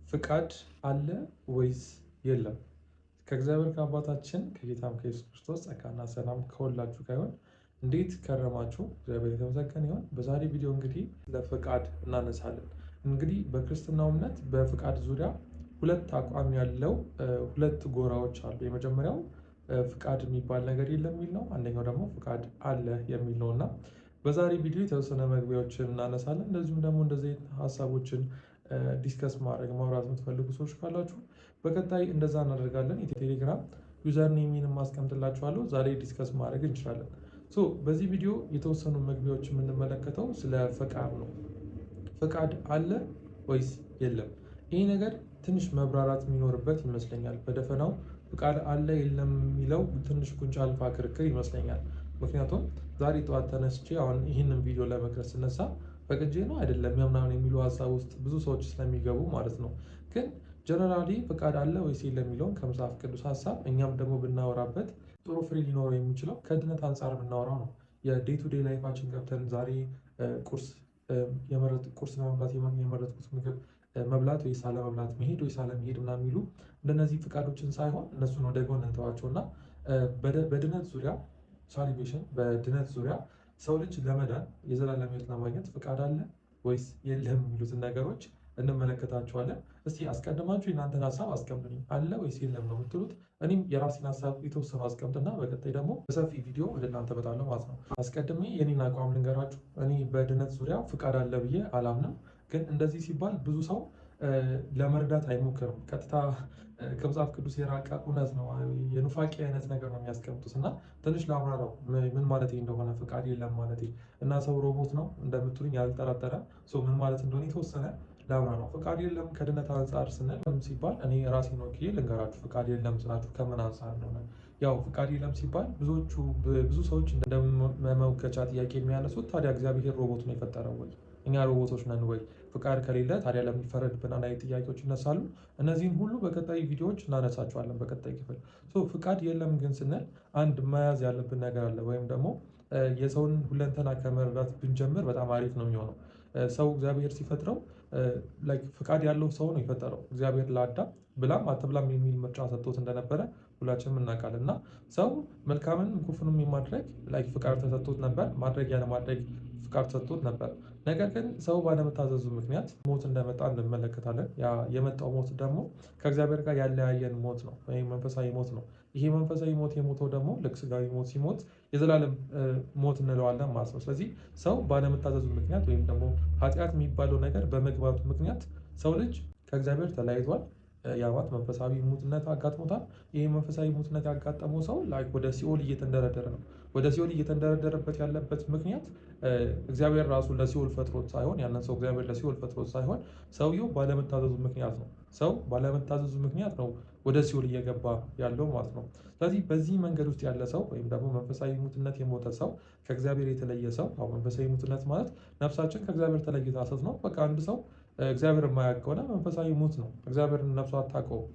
ፍቃድ አለ ወይስ የለም? ከእግዚአብሔር ከአባታችን ከጌታም ከኢየሱስ ክርስቶስ ጸጋና ሰላም ከሁላችሁ ጋር ይሁን። እንዴት ከረማችሁ? እግዚአብሔር የተመሰገነ ይሁን። በዛሬ ቪዲዮ እንግዲህ ለፍቃድ እናነሳለን። እንግዲህ በክርስትናው እምነት በፍቃድ ዙሪያ ሁለት አቋም ያለው ሁለት ጎራዎች አሉ። የመጀመሪያው ፍቃድ የሚባል ነገር የለም የሚል ነው። አንደኛው ደግሞ ፍቃድ አለ የሚል ነው እና በዛሬ ቪዲዮ የተወሰነ መግቢያዎችን እናነሳለን። እንደዚሁም ደግሞ እንደዚህ ሀሳቦችን ዲስከስ ማድረግ ማውራት የምትፈልጉ ሰዎች ካላችሁ በቀጣይ እንደዛ እናደርጋለን። የቴሌግራም ዩዘር ኔሜንም ማስቀምጥላችኋለሁ። ዛሬ ዲስከስ ማድረግ እንችላለን። በዚህ ቪዲዮ የተወሰኑ መግቢያዎች የምንመለከተው ስለ ፈቃድ ነው። ፈቃድ አለ ወይስ የለም? ይህ ነገር ትንሽ መብራራት የሚኖርበት ይመስለኛል። በደፈናው ፈቃድ አለ የለም የሚለው ትንሽ ጉንጫ አልፋ ክርክር ይመስለኛል። ምክንያቱም ዛሬ ጠዋት ተነስቼ አሁን ይህንን ቪዲዮ ለመቅረጽ ስነሳ ፈቅጄ ነው አይደለም ምናምን የሚሉ ሀሳብ ውስጥ ብዙ ሰዎች ስለሚገቡ ማለት ነው። ግን ጀነራሊ ፈቃድ አለ ወይስ የለም የሚለውን ከመጽሐፍ ቅዱስ ሀሳብ እኛም ደግሞ ብናወራበት ጥሩ ፍሬ ሊኖረው የሚችለው ከድነት አንጻር ብናወራው ነው። የዴይ ቱ ዴይ ላይፋችን ገብተን ዛሬ ቁርስ ቁርስ ለመብላት የመረጥኩት ምግብ መብላት ወይስ አለመብላት፣ መሄድ ወይስ አለመሄድ ምናምን የሚሉ እንደነዚህ ፍቃዶችን ሳይሆን እነሱን ወደ ጎን እንተዋቸው እና በድነት ዙሪያ ሳሊቬሽን በድነት ዙሪያ ሰው ልጅ ለመዳን የዘላለም ሕይወት ለማግኘት ፍቃድ አለ ወይስ የለም የሚሉትን ነገሮች እንመለከታቸዋለን። እስቲ አስቀድማችሁ የእናንተን ሀሳብ አስቀምጡልኝ። አለ ወይስ የለም ነው የምትሉት? እኔም የራሴን ሀሳብ የተወሰኑ አስቀምጥና በቀጣይ ደግሞ በሰፊ ቪዲዮ ወደ እናንተ እመጣለሁ ማለት ነው። አስቀድሜ የኔን አቋም ልንገራችሁ። እኔ በድነት ዙሪያ ፍቃድ አለ ብዬ አላምንም። ግን እንደዚህ ሲባል ብዙ ሰው ለመርዳት አይሞክርም። ቀጥታ ከመጽሐፍ ቅዱስ የራቀ እውነት ነው፣ የኑፋቄ አይነት ነገር ነው የሚያስቀምጡት እና ትንሽ ላብራራው ምን ማለት እንደሆነ ፍቃድ የለም ማለት እና ሰው ሮቦት ነው እንደምትሉኝ ያልጠራጠረ ምን ማለት እንደሆነ የተወሰነ ላብራራው። ፍቃድ የለም ከድነት አንጻር ስንል ሲባል እኔ ራሴን ወክዬ ልንገራችሁ። ፍቃድ የለም ስላችሁ ከምን አንጻር እንደሆነ ያው ፍቃድ የለም ሲባል ብዙ ሰዎች እንደ መመልከቻ ጥያቄ የሚያነሱት ታዲያ እግዚአብሔር ሮቦት ነው የፈጠረው ወይ? እኛ ሮቦቶች ነን ወይ? ፍቃድ ከሌለ ታዲያ ለምን ይፈረድብናል? አይነት ጥያቄዎች ይነሳሉ። እነዚህን ሁሉ በቀጣይ ቪዲዮዎች እናነሳቸዋለን በቀጣይ ክፍል። ፍቃድ የለም ግን ስንል አንድ መያዝ ያለብን ነገር አለ፣ ወይም ደግሞ የሰውን ሁለንተና ከመረዳት ብንጀምር በጣም አሪፍ ነው የሚሆነው። ሰው እግዚአብሔር ሲፈጥረው ፍቃድ ያለው ሰው ነው የፈጠረው። እግዚአብሔር ለአዳም ብላም አትብላም የሚል ምርጫ ሰጥቶት እንደነበረ ሁላችንም እናውቃለን። እና ሰው መልካምን ክፉንም የማድረግ ፍቃድ ተሰጥቶት ነበር፣ ማድረግ ያለማድረግ ፍቃድ ተሰጥቶት ነበር። ነገር ግን ሰው ባለመታዘዙ ምክንያት ሞት እንደመጣ እንመለከታለን። ያ የመጣው ሞት ደግሞ ከእግዚአብሔር ጋር ያለያየን ሞት ነው፣ ወይም መንፈሳዊ ሞት ነው። ይሄ መንፈሳዊ ሞት የሞተው ደግሞ ልክ ስጋዊ ሞት ሲሞት የዘላለም ሞት እንለዋለን ማለት ነው። ስለዚህ ሰው ባለመታዘዙ ምክንያት ወይም ደግሞ ኃጢአት የሚባለው ነገር በመግባቱ ምክንያት ሰው ልጅ ከእግዚአብሔር ተለያይቷል። ያማት መንፈሳዊ ሙትነት አጋጥሞታል። ይህ መንፈሳዊ ሙትነት ያጋጠመው ሰው ወደ ሲኦል እየተንደረደረ ነው። ወደ ሲኦል እየተንደረደረበት ያለበት ምክንያት እግዚአብሔር ራሱ ለሲኦል ፈጥሮት ሳይሆን ያንን ሰው እግዚአብሔር ለሲኦል ፈጥሮት ሳይሆን ሰውየው ባለመታዘዙ ምክንያት ነው። ሰው ባለመታዘዙ ምክንያት ነው ወደ ሲኦል እየገባ ያለው ማለት ነው። ስለዚህ በዚህ መንገድ ውስጥ ያለ ሰው ወይም ደግሞ መንፈሳዊ ሙትነት የሞተ ሰው፣ ከእግዚአብሔር የተለየ ሰው። መንፈሳዊ ሙትነት ማለት ነፍሳችን ከእግዚአብሔር ተለይታ ስትኖር ነው። በቃ አንድ ሰው እግዚአብሔር የማያውቅ ከሆነ መንፈሳዊ ሞት ነው። እግዚአብሔርን ነፍሱ አታውቀውም።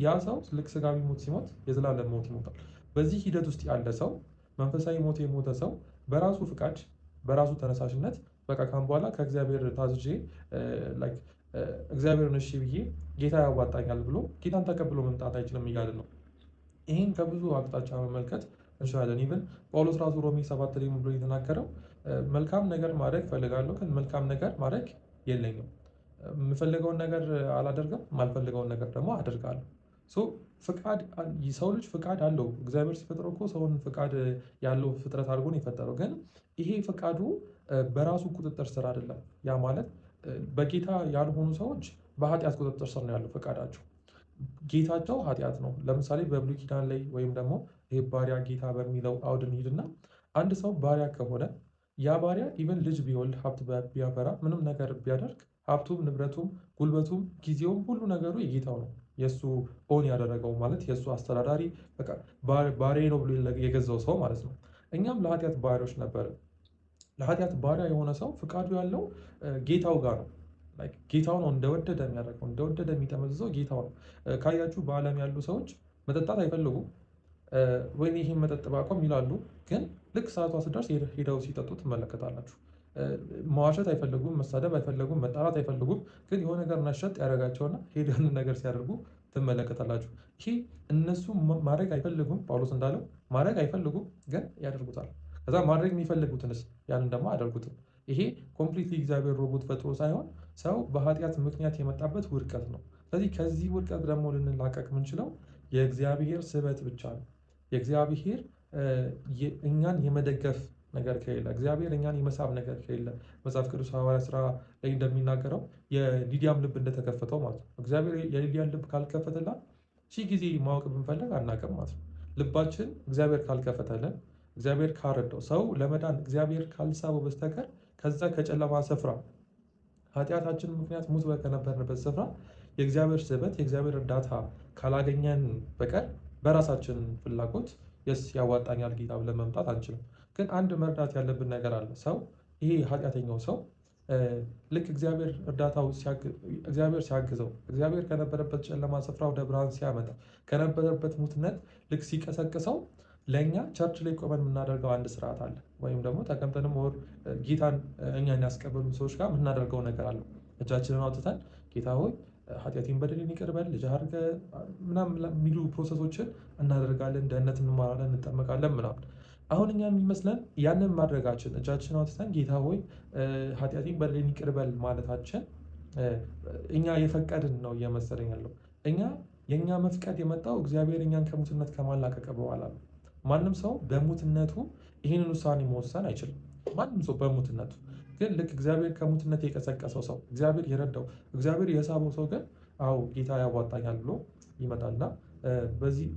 ያ ሰው ልክ ስጋዊ ሞት ሲሞት የዘላለም ሞት ይሞታል። በዚህ ሂደት ውስጥ ያለ ሰው መንፈሳዊ ሞት የሞተ ሰው በራሱ ፍቃድ በራሱ ተነሳሽነት በቃ ካሁን በኋላ ከእግዚአብሔር ታዝዤ እግዚአብሔርን እሺ ብዬ ጌታ ያዋጣኛል ብሎ ጌታን ተቀብሎ መምጣት አይችልም እያለ ነው። ይህን ከብዙ አቅጣጫ መመልከት እንችላለን። ኢቨን ጳውሎስ ራሱ ሮሜ 7 ላይ ብሎ የተናገረው መልካም ነገር ማድረግ ፈልጋለሁ፣ ግን መልካም ነገር ማድረግ የለኝም። የምፈልገውን ነገር አላደርግም፣ የማልፈልገውን ነገር ደግሞ አደርጋለሁ። ፍቃድ ሰው ልጅ ፍቃድ አለው። እግዚአብሔር ሲፈጥረው እኮ ሰውን ፍቃድ ያለው ፍጥረት አድርጎ ነው የፈጠረው። ግን ይሄ ፍቃዱ በራሱ ቁጥጥር ስር አይደለም። ያ ማለት በጌታ ያልሆኑ ሰዎች በኃጢአት ቁጥጥር ስር ነው ያለው ፍቃዳቸው። ጌታቸው ኃጢአት ነው። ለምሳሌ በብሉይ ኪዳን ላይ ወይም ደግሞ ይሄ ባሪያ ጌታ በሚለው አውድ እንሂድና አንድ ሰው ባሪያ ከሆነ ያ ባሪያ ኢቨን ልጅ ቢወልድ ሀብት ቢያፈራ ምንም ነገር ቢያደርግ ሀብቱም ንብረቱም ጉልበቱም ጊዜውም ሁሉ ነገሩ የጌታው ነው። የእሱ ኦን ያደረገው ማለት የእሱ አስተዳዳሪ ባሪያ ነው ብሎ የገዛው ሰው ማለት ነው። እኛም ለኃጢአት ባሪያዎች ነበርን። ለኃጢአት ባሪያ የሆነ ሰው ፍቃዱ ያለው ጌታው ጋር ነው። ጌታው ነው እንደወደደ የሚያደርገው፣ እንደወደደ የሚጠመዝዘው ጌታው ነው። ካያችሁ በዓለም ያሉ ሰዎች መጠጣት አይፈልጉም። ወይኔ ይህን መጠጥ ባቆም ይላሉ። ግን ልክ ሰዓቷ ስደርስ ሄደው ሲጠጡ ትመለከታላችሁ። መዋሸት አይፈልጉም፣ መሳደብ አይፈልጉም፣ መጣላት አይፈልጉም። ግን የሆነ ነገር ነሸጥ ያደርጋቸውና ሄደን ነገር ሲያደርጉ ትመለከታላችሁ። ይሄ እነሱ ማድረግ አይፈልጉም፣ ጳውሎስ እንዳለው ማድረግ አይፈልጉም፣ ግን ያደርጉታል። ከዛ ማድረግ የሚፈልጉትንስ ያንን ደግሞ አያደርጉትም። ይሄ ኮምፕሊትሊ እግዚአብሔር ሮቦት ፈጥሮ ሳይሆን ሰው በኃጢአት ምክንያት የመጣበት ውድቀት ነው። ስለዚህ ከዚህ ውድቀት ደግሞ ልንላቀቅ የምንችለው የእግዚአብሔር ስበት ብቻ ነው። የእግዚአብሔር እኛን የመደገፍ ነገር ከሌለ፣ እግዚአብሔር እኛን የመሳብ ነገር ከሌለ፣ መጽሐፍ ቅዱስ ሐዋርያት ሥራ ላይ እንደሚናገረው የሊዲያም ልብ እንደተከፈተው ማለት ነው። እግዚአብሔር የሊዲያን ልብ ካልከፈተላት ሺህ ጊዜ ማወቅ ብንፈልግ አናውቅም ማለት ነው። ልባችን እግዚአብሔር ካልከፈተልን፣ እግዚአብሔር ካረዳው፣ ሰው ለመዳን እግዚአብሔር ካልሳበው በስተቀር ከዛ ከጨለማ ስፍራ ኃጢአታችን ምክንያት ሙት ከነበርንበት ስፍራ የእግዚአብሔር ስበት የእግዚአብሔር እርዳታ ካላገኘን በቀር በራሳችን ፍላጎት ያዋጣኛል ጌታ ብለን መምጣት አንችልም። ግን አንድ መርዳት ያለብን ነገር አለ። ሰው ይሄ ኃጢአተኛው ሰው ልክ እግዚአብሔር እርዳታው እግዚአብሔር ሲያግዘው፣ እግዚአብሔር ከነበረበት ጨለማ ስፍራ ወደ ብርሃን ሲያመጣ፣ ከነበረበት ሙትነት ልክ ሲቀሰቅሰው፣ ለእኛ ቸርች ላይ ቆመን የምናደርገው አንድ ስርዓት አለ። ወይም ደግሞ ተቀምጠንም ወር ጌታን እኛን ያስቀበሉ ሰዎች ጋር የምናደርገው ነገር አለ። እጃችንን አውጥተን ጌታ ሆይ ኃጢአቴን በደሌን ይቅር በል ልጅ አድርገህ ምናምን የሚሉ ፕሮሰሶችን እናደርጋለን። ደህንነት እንማራለን፣ እንጠመቃለን ምናምን። አሁን እኛ የሚመስለን ያንን ማድረጋችን እጃችን አውጥተን ጌታ ሆይ ኃጢአቴን በደሌን ይቅር በል ማለታችን እኛ የፈቀድን ነው እየመሰለኝ ያለው። የእኛ መፍቀድ የመጣው እግዚአብሔር እኛን ከሙትነት ከማላቀቀ በኋላ ነው። ማንም ሰው በሙትነቱ ይህንን ውሳኔ መወሰን አይችልም። ማንም ሰው በሙትነቱ ግን ልክ እግዚአብሔር ከሙትነት የቀሰቀሰው ሰው፣ እግዚአብሔር የረዳው፣ እግዚአብሔር የሳበው ሰው ግን አዎ ጌታ ያዋጣኛል ብሎ ይመጣልና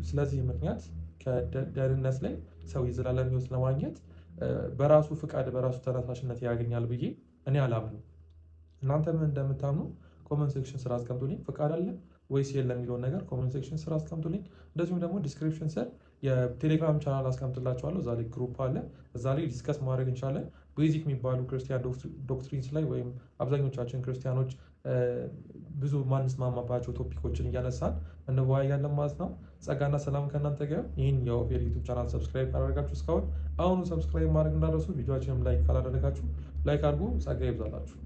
ስለዚህ ምክንያት ከደህንነት ላይ ሰው የዘላለም ሕይወት ለማግኘት በራሱ ፍቃድ በራሱ ተነሳሽነት ያገኛል ብዬ እኔ አላምንም። እናንተ ምን እንደምታምኑ ኮመንት ሴክሽን ስራ አስቀምጡልኝ። ፍቃድ አለ ወይስ የለም የሚለውን ነገር ኮመንት ሴክሽን ስራ አስቀምጡልኝ። እንደዚሁም ደግሞ ዲስክሪፕሽን ስር የቴሌግራም ቻናል አስቀምጥላችኋለሁ። እዛ ላይ ግሩፕ አለ። እዛ ላይ ዲስከስ ማድረግ እንችላለን። ቤዚክ የሚባሉ ክርስቲያን ዶክትሪንስ ላይ ወይም አብዛኞቻችን ክርስቲያኖች ብዙ ማንስማማባቸው ቶፒኮችን እያነሳን እንወያያለን ማለት ነው። ጸጋና ሰላም ከእናንተ ጋር። ይህን የኦፌር ዩቱብ ቻናል ሰብስክራይብ ካላደረጋችሁ እስካሁን አሁኑ ሰብስክራይብ ማድረግ እንዳደረሱ፣ ቪዲዮችንም ላይክ ካላደረጋችሁ ላይክ አድርጉ። ጸጋ ይብዛላችሁ።